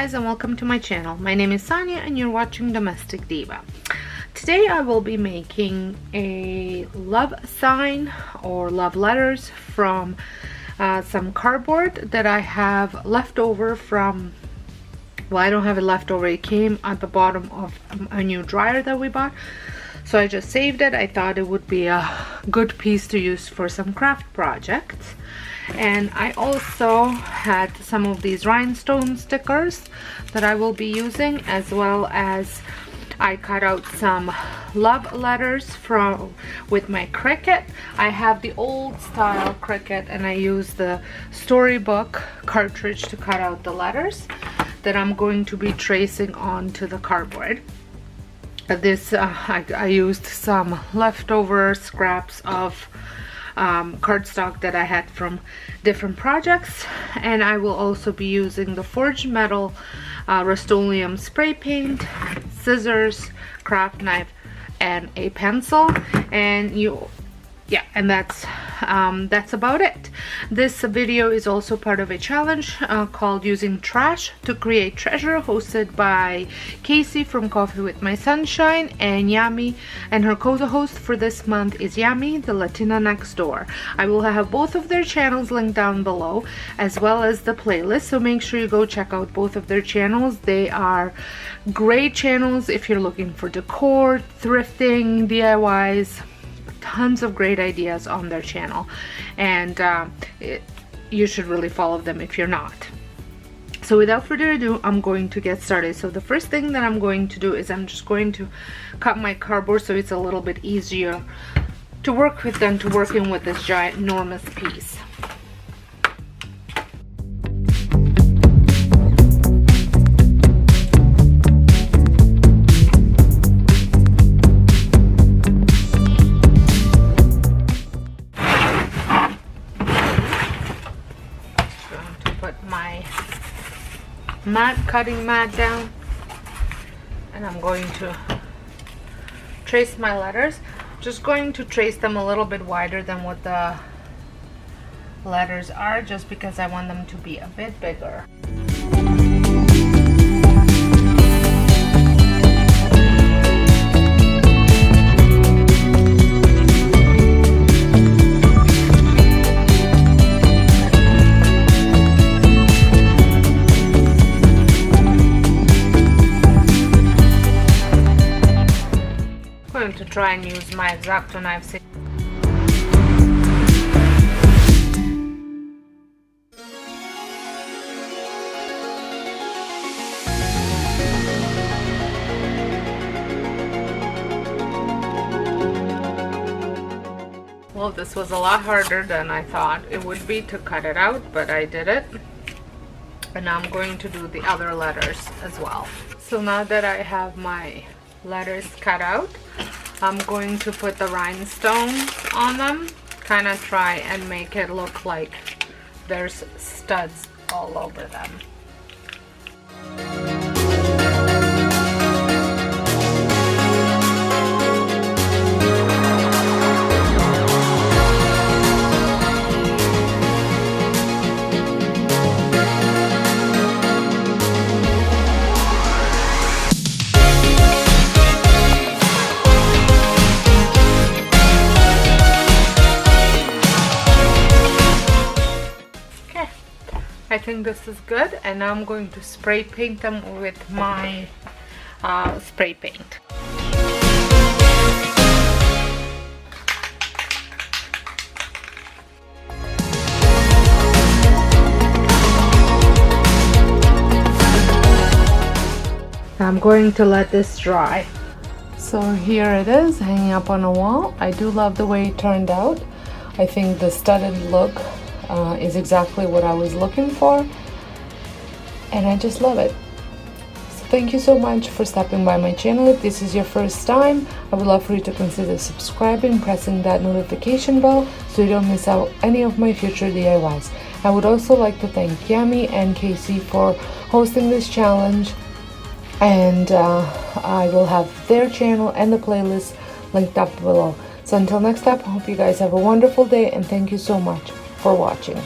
guys, and welcome to my channel. My name is Sonja and you're watching Domestic Diva. Today I will be making a love sign or love letters from some cardboard that I have left over from, well, I don't have it left over, it came at the bottom of a new dryer that we bought. So I just saved it. I thought it would be a good piece to use for some craft projects. And I also had some of these rhinestone stickers that I will be using, as well as I cut out some love letters with my Cricut. I have the old style Cricut and I use the storybook cartridge to cut out the letters that I'm going to be tracing onto the cardboard. I used some leftover scraps of cardstock that I had from different projects, and I will also be using the forged metal Rust-Oleum spray paint, scissors, craft knife, and a pencil. And that's about it. This video is also part of a challenge called Using Trash to Create Treasure, hosted by Casey from Coffee with My Sunshine and Yami, and her co-host for this month is Yami, the Latina next door. I will have both of their channels linked down below, as well as the playlist, so make sure you go check out both of their channels. They are great channels if you're looking for decor, thrifting, DIYs. Tons of great ideas on their channel, and you should really follow them if you're not. So without further ado, I'm going to get started. So the first thing that I'm going to do is I'm just going to cut my cardboard so it's a little bit easier to work with than to working with this giant enormous piece. Cutting mat down, and I'm going to trace my letters. Just going to trace them a little bit wider than what the letters are, just because I want them to be a bit bigger. To try and use my X-Acto knife. Well, this was a lot harder than I thought it would be to cut it out, but I did it. And now I'm going to do the other letters as well. So now that I have my letters cut out, I'm going to put the rhinestones on them, kind of try and make it look like there's studs all over them. I think this is good, and now I'm going to spray paint them with my spray paint. I'm going to let this dry. So here it is, hanging up on a wall. I do love the way it turned out. I think the studded look is exactly what I was looking for, and I just love it. So thank you so much for stopping by my channel. If this is your first time, I would love for you to consider subscribing, pressing that notification bell so you don't miss out any of my future DIYs. I would also like to thank Yami and Casey for hosting this challenge, and I will have their channel and the playlist linked up below. So until next time, I hope you guys have a wonderful day, and thank you so much for watching.